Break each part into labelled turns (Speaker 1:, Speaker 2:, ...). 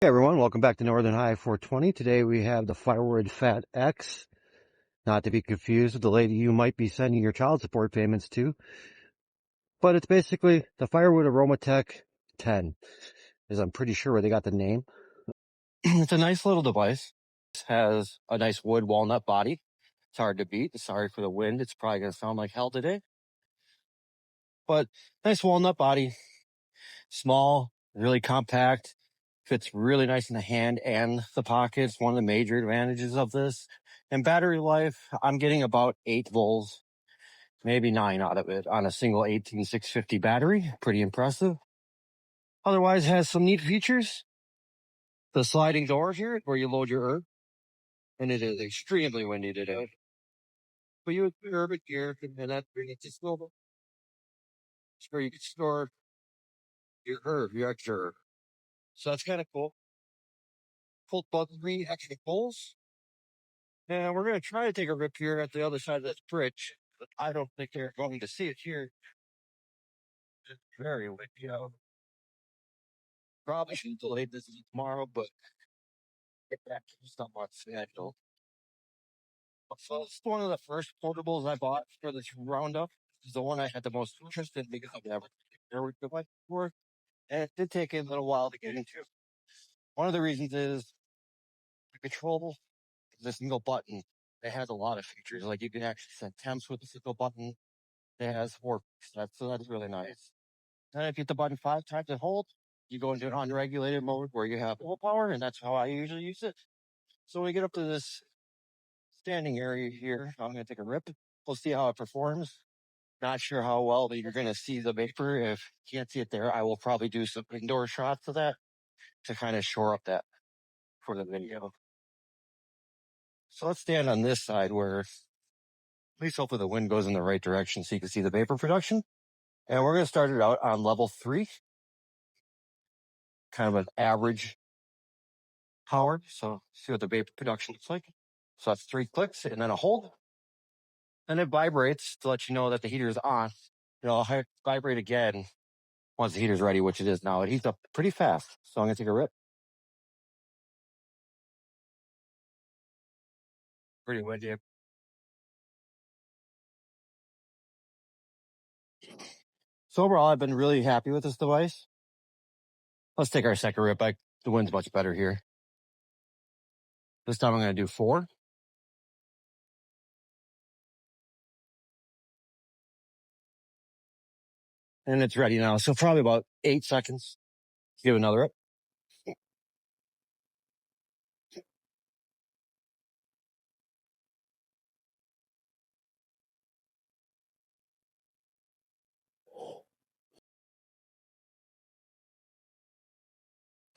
Speaker 1: Hey everyone, welcome back to Northern High 420. Today we have the Firewood FATx, not to be confused with the lady you might be sending your child support payments to, but it's basically the Firewood Aromatech 10, as I'm pretty sure where they got the name. It's a nice little device. It has a nice wood walnut body. It's hard to beat. Sorry for the wind. It's probably going to sound like hell today. But nice walnut body, small, really compact. Fits really nice in the hand and the pocket. It's one of the major advantages of this. And battery life, I'm getting about 8 volts, maybe 9 out of it on a single 18650 battery. Pretty impressive. Otherwise, has some neat features. The sliding doors here where you load your herb. And it is extremely windy today. But you would herb it here, and that brings it to swivel. Where you can store your herb, your extra herb. So that's kind of cool. Full button 3 extra pulls. And we're going to try to take a rip here at the other side of this bridge, but I don't think they're going to see it here. It's very windy out. Probably should delay this tomorrow, but get back to stuff on schedule. So it's one of the first portables I bought for this roundup. It's the one I had the most interest in because I've never taken a device before. And it did take a little while to get into. One of the reasons is the control is a single button. It has a lot of features. Like you can actually set temps with a single button. It has 4 steps, so that's really nice. And if you hit the button 5 times and hold, you go into an unregulated mode where you have full power, and that's how I usually use it. So when we get up to this standing area here, I'm going to take a rip. We'll see how it performs. Not sure how well that you're going to see the vapor. If you can't see it there, I will probably do some indoor shots of that to kind of shore up that for the video. So let's stand on this side where at least hopefully the wind goes in the right direction so you can see the vapor production. And we're going to start it out on level 3. Kind of an average power. So see what the vapor production looks like. So that's 3 clicks and then a hold. And it vibrates to let you know that the heater is on. I'll vibrate again once the heater's ready, which it is now. It heats up pretty fast. So I'm going to take a rip. Pretty windy. So overall, I've been really happy with this device. Let's take our second rip. The wind's much better here. This time I'm going to do 4. And it's ready now. So probably about 8 seconds. Let's give another rip.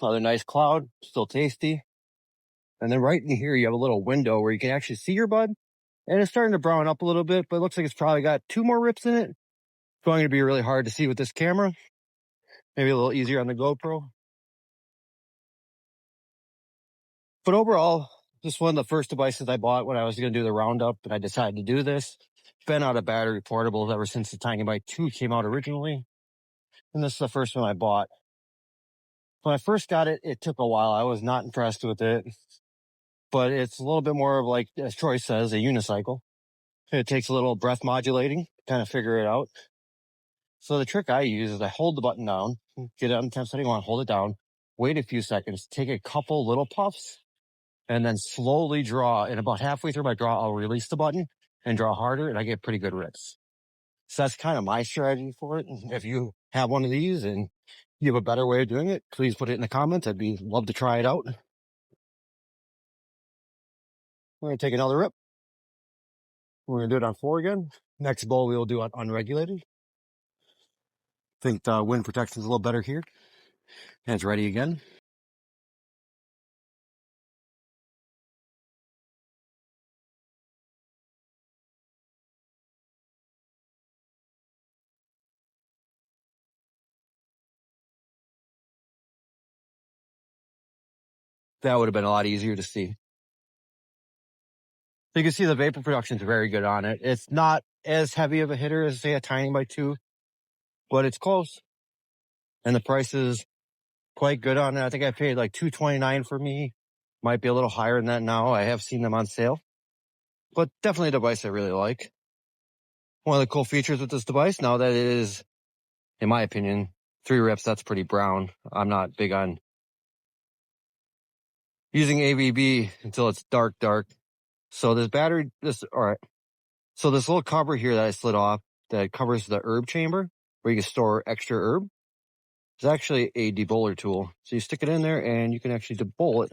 Speaker 1: Another nice cloud, still tasty. And then right in here, you have a little window where you can actually see your bud. And it's starting to brown up a little bit, but it looks like it's probably got 2 more rips in it. It's going to be really hard to see with this camera. Maybe a little easier on the GoPro. But overall, this is one of the first devices I bought when I was going to do the roundup, and I decided to do this. Been out of battery portables ever since the Tiny Bite 2 came out originally. And this is the first one I bought. When I first got it, it took a while. I was not impressed with it. But it's a little bit more of like, as Troy says, a unicycle. It takes a little breath modulating to kind of figure it out. So the trick I use is I hold the button down, get it on the temp setting 1, hold it down, wait a few seconds, take a couple little puffs, and then slowly draw. And about halfway through my draw, I'll release the button and draw harder, and I get pretty good rips. So that's kind of my strategy for it. If you have one of these and you have a better way of doing it, please put it in the comments. I'd love to try it out. We're going to take another rip. We're going to do it on 4 again. Next bowl we will do on unregulated. I think the wind protection is a little better here. And it's ready again. That would have been a lot easier to see. So you can see the vapor production is very good on it. It's not as heavy of a hitter as, say, a Tiny Bite 2, but it's close. And the price is quite good on it. I think I paid like $229 for me. Might be a little higher than that now. I have seen them on sale, but definitely a device I really like. One of the cool features with this device, now that it is, in my opinion, 3 rips, that's pretty brown. I'm not big on using ABB until it's dark. So this battery, so this little cover here that I slid off that covers the herb chamber where you can store extra herb is actually a debowler tool. So you stick it in there and you can actually debowl it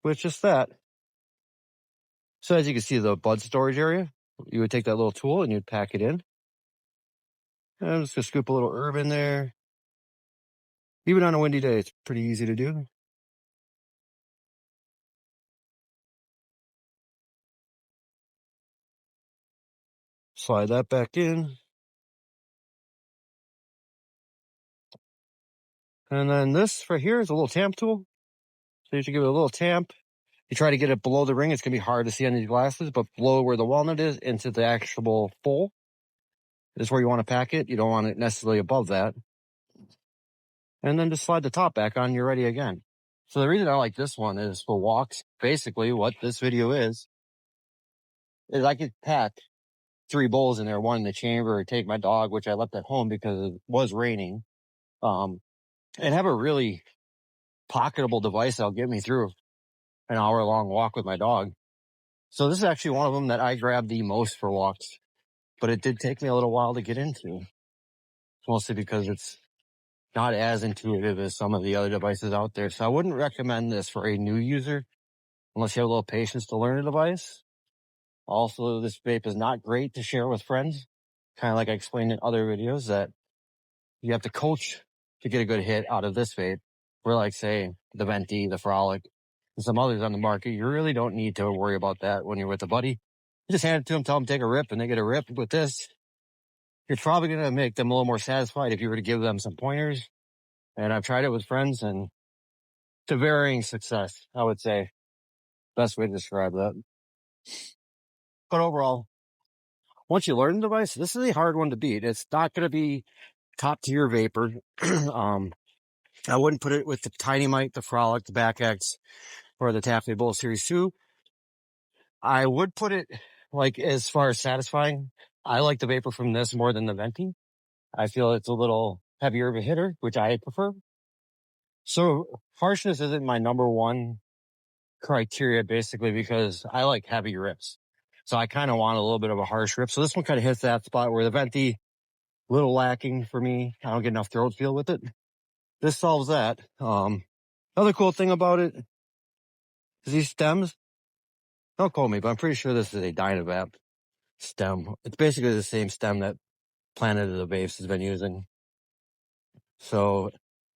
Speaker 1: with just that. So as you can see, the bud storage area, you would take that little tool and you'd pack it in. And I'm just gonna scoop a little herb in there. Even on a windy day, it's pretty easy to do. Slide that back in. And then this right here is a little tamp tool. So you should give it a little tamp. You try to get it below the ring. It's going to be hard to see on these glasses, but below where the walnut is into the actual bowl is where you want to pack it. You don't want it necessarily above that. And then just slide the top back on. You're ready again. So the reason I like this one is for walks. Basically what this video is I could pack 3 bowls in there, one in the chamber, or take my dog, which I left at home because it was raining, and have a really pocketable device that'll get me through an hour-long walk with my dog. So this is actually one of them that I grab the most for walks, but it did take me a little while to get into, mostly because it's not as intuitive as some of the other devices out there. So I wouldn't recommend this for a new user unless you have a little patience to learn a device. Also, this vape is not great to share with friends. Kind of like I explained in other videos that you have to coach to get a good hit out of this vape. Where like, say, the Venti, the Frolic, and some others on the market, you really don't need to worry about that when you're with a buddy. You just hand it to them, tell them take a rip, and they get a rip. With this, you're probably going to make them a little more satisfied if you were to give them some pointers. And I've tried it with friends, and to varying success, I would say. Best way to describe that. But overall, once you learn the device, this is a hard one to beat. It's not going to be top tier vapor. I wouldn't put it with the Tiny Mite, the Frolic, the FATx, or the Taffy Bowl Series 2. I would put it, like, as far as satisfying, I like the vapor from this more than the Venti. I feel it's a little heavier of a hitter, which I prefer. So harshness isn't my number one criteria, basically, because I like heavy rips. So I kind of want a little bit of a harsh rip. So this one kind of hits that spot where the Venti, a little lacking for me. I don't get enough throat feel with it. This solves that. Another cool thing about it is these stems. Don't quote me, but I'm pretty sure this is a Dynavap stem. It's basically the same stem that Planet of the Vapes has been using. So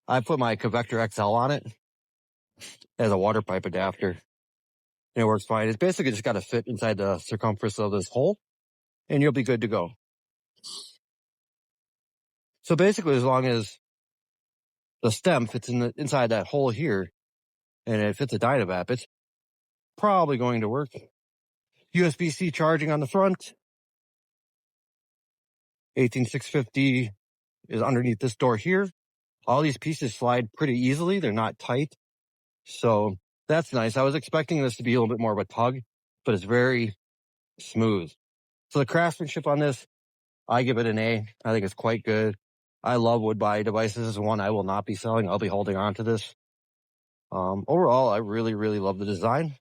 Speaker 1: I put my Convector XL on it as a water pipe adapter. And it works fine. It's basically just got to fit inside the circumference of this hole, and you'll be good to go. So basically, as long as the stem fits inside that hole here, and it fits a Dynavap, it's probably going to work. USB-C charging on the front. 18650 is underneath this door here. All these pieces slide pretty easily. They're not tight. So that's nice. I was expecting this to be a little bit more of a tug, but it's very smooth. So the craftsmanship on this, I give it an A. I think it's quite good. I love wood body devices. This is one I will not be selling. I'll be holding on to this. Overall, I really, really love the design.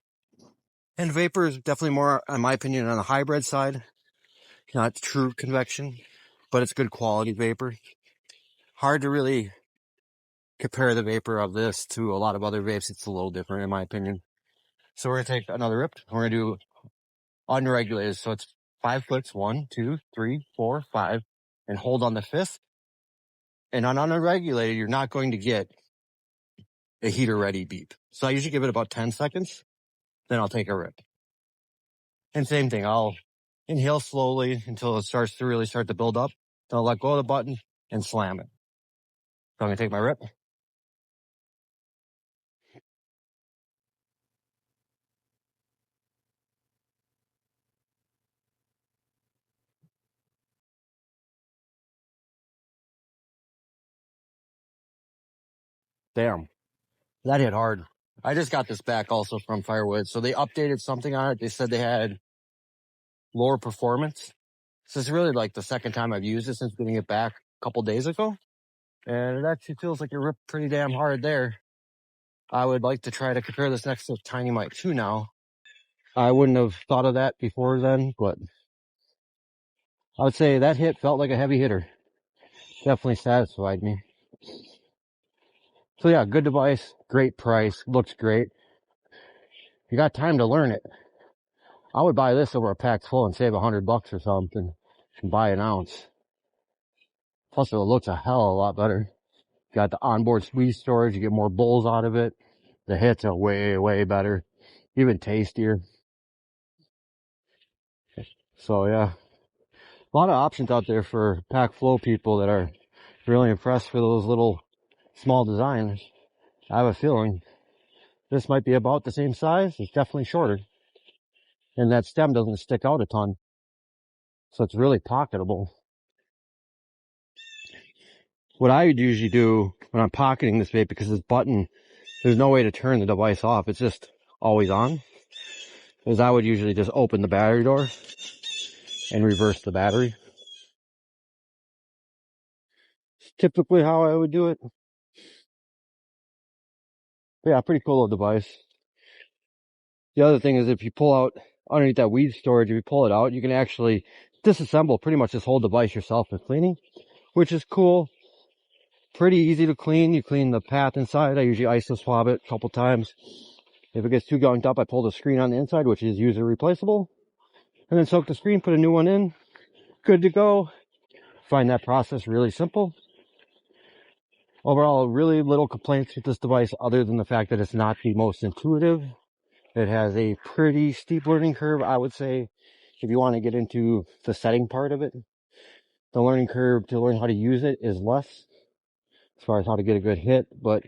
Speaker 1: And vapor is definitely more, in my opinion, on the hybrid side. Not true convection, but it's good quality vapor. Hard to really compare the vapor of this to a lot of other vapes. It's a little different, in my opinion. So we're going to take another rip. We're going to do unregulated. So it's 5 clicks, 1, 2, 3, 4, 5, and hold on the 5th. And on unregulated, you're not going to get a heater ready beep. So I usually give it about 10 seconds. Then I'll take a rip. And same thing, I'll inhale slowly until it starts to really start to build up. Then I'll let go of the button and slam it. So I'm going to take my rip. Damn, that hit hard. I just got this back also from Firewood. So they updated something on it. They said they had lower performance. So it's really like the second time I've used it since getting it back a couple days ago. And it actually feels like it ripped pretty damn hard there. I would like to try to compare this next to Tiny Mite 2 now. I wouldn't have thought of that before then, but I would say that hit felt like a heavy hitter. Definitely satisfied me. So yeah, good device, great price, looks great. You got time to learn it. I would buy this over a pack full and save $100 or something and buy an ounce. Plus it looks a hell of a lot better. You got the onboard weed storage, you get more bowls out of it. The hits are way, way better. Even tastier. So yeah, a lot of options out there for pack flow people that are really impressed for those little small designs. I have a feeling this might be about the same size. It's definitely shorter. And that stem doesn't stick out a ton. So it's really pocketable. What I would usually do when I'm pocketing this vape, because this button, there's no way to turn the device off. It's just always on. Is I would usually just open the battery door and reverse the battery. It's typically how I would do it. But yeah, pretty cool little device. The other thing is if you pull out underneath that weed storage, if you pull it out, you can actually disassemble pretty much this whole device yourself with cleaning, which is cool. Pretty easy to clean. You clean the path inside. I usually ISO swab it a couple times. If it gets too gunked up, I pull the screen on the inside, which is user replaceable, and then soak the screen, put a new one in. Good to go. Find that process really simple. Overall, really little complaints with this device other than the fact that it's not the most intuitive. It has a pretty steep learning curve, I would say, if you want to get into the setting part of it. The learning curve to learn how to use it is less as far as how to get a good hit, but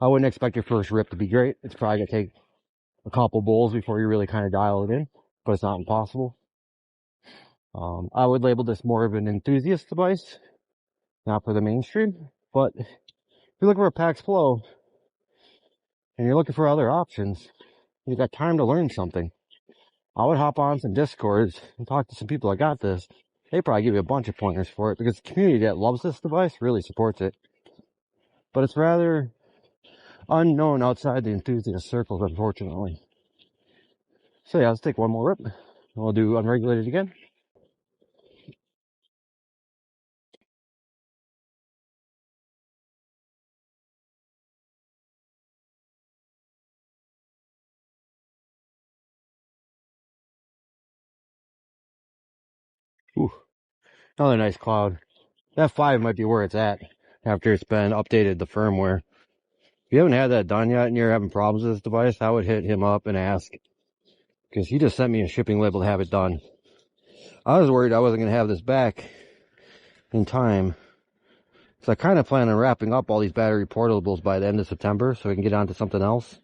Speaker 1: I wouldn't expect your first rip to be great. It's probably going to take a couple bowls before you really kind of dial it in, but it's not impossible. I would label this more of an enthusiast device, not for the mainstream, but if you're looking for a PAX Flow and you're looking for other options, you've got time to learn something. I would hop on some Discords and talk to some people that got this. They probably give you a bunch of pointers for it because the community that loves this device really supports it. But it's rather unknown outside the enthusiast circles, unfortunately. So yeah, let's take one more rip. We'll do Unregulated again. Ooh, another nice cloud. That 5 might be where it's at after it's been updated, the firmware. If you haven't had that done yet and you're having problems with this device, I would hit him up and ask. Because he just sent me a shipping label to have it done. I was worried I wasn't going to have this back in time. So I kind of plan on wrapping up all these battery portables by the end of September so we can get on to something else.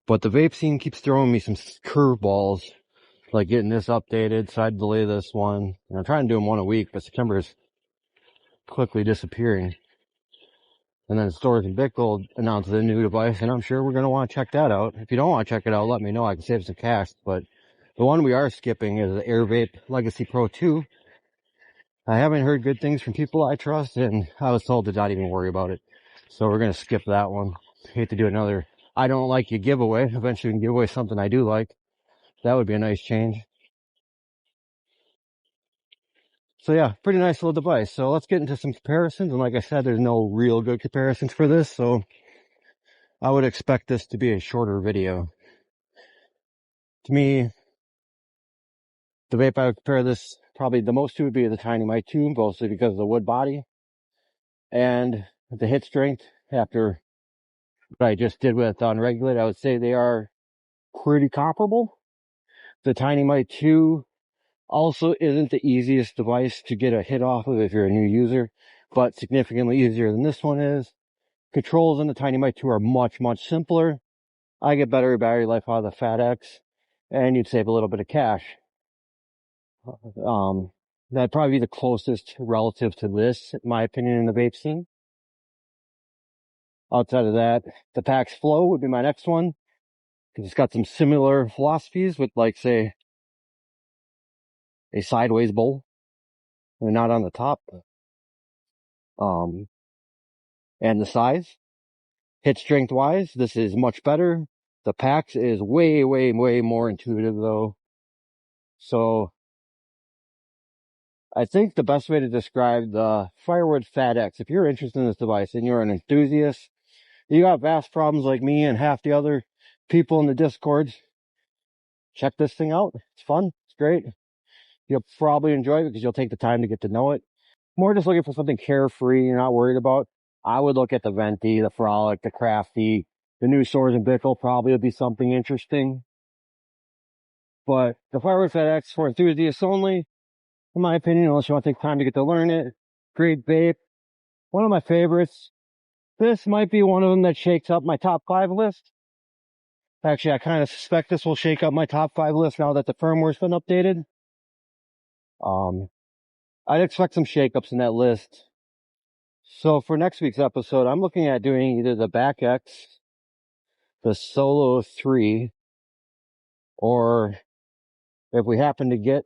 Speaker 1: But the vape scene keeps throwing me some curveballs, like getting this updated, so I'd delay this one. And I'm trying to do them one a week, but September is quickly disappearing. And then Stores and Bickle announced a new device, and I'm sure we're going to want to check that out. If you don't want to check it out, let me know. I can save some cash. But the one we are skipping is the Air Vape Legacy Pro 2. I haven't heard good things from people I trust, and I was told to not even worry about it. So we're going to skip that one. Hate to do another I don't like you giveaway. Eventually we can give away something I do like. That would be a nice change. So yeah, pretty nice little device. So let's get into some comparisons. And like I said, there's no real good comparisons for this. So I would expect this to be a shorter video. To me, the vape I would compare this probably the most to would be the Tiny Mite 2, mostly because of the wood body and the hit strength. After what I just did with Unregulated, I would say they are pretty comparable. The Tiny Mite 2 also isn't the easiest device to get a hit off of if you're a new user, but significantly easier than this one is. Controls in the Tiny Mite 2 are much, much simpler. I get better battery life out of the FATx, and you'd save a little bit of cash. That'd probably be the closest relative to this, in my opinion, in the vape scene. Outside of that, the PAX Flow would be my next one, because it's got some similar philosophies with, like, say, a sideways bowl. They're not on the top. And the size. Hit strength wise, this is much better. The PAX is way, way, way more intuitive though. So I think the best way to describe the Firewood FATx, if you're interested in this device and you're an enthusiast, you got vast problems like me and half the other people in the Discord, check this thing out. It's fun. It's great. You'll probably enjoy it because you'll take the time to get to know it. More just looking for something carefree you're not worried about. I would look at the Venti, the Frolic, the Crafty, the new Swords and Bickle probably would be something interesting. But the Firewood FATx for enthusiasts only, in my opinion, unless you want to take time to get to learn it. Great vape. One of my favorites. This might be one of them that shakes up my top 5 list. Actually, I kind of suspect this will shake up my top 5 list now that the firmware's been updated. I'd expect some shakeups in that list. So for next week's episode, I'm looking at doing either the Back X, the Solo 3, or if we happen to get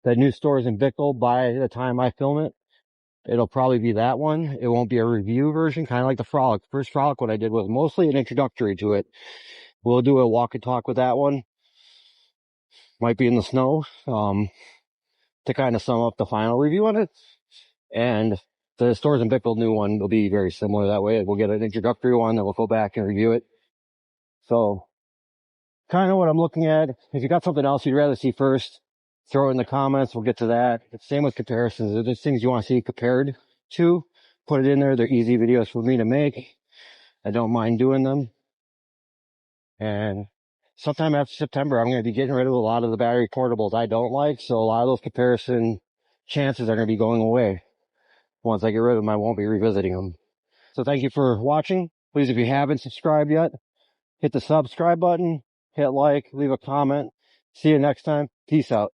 Speaker 1: the new Stores in Bickle by the time I film it, it'll probably be that one. It won't be a review version, kind of like the Frolic. First Frolic, what I did was mostly an introductory to it. We'll do a walk and talk with that one. Might be in the snow, to kind of sum up the final review on it. And the Stores and Bickle new one will be very similar that way. We'll get an introductory one, then we'll go back and review it. So, kind of what I'm looking at. If you got something else you'd rather see first, throw it in the comments. We'll get to that. Same with comparisons. If there's things you want to see compared to, put it in there. They're easy videos for me to make. I don't mind doing them. And sometime after September, I'm going to be getting rid of a lot of the battery portables I don't like. So a lot of those comparison chances are going to be going away. Once I get rid of them, I won't be revisiting them. So thank you for watching. Please, if you haven't subscribed yet, hit the subscribe button, hit like, leave a comment. See you next time. Peace out.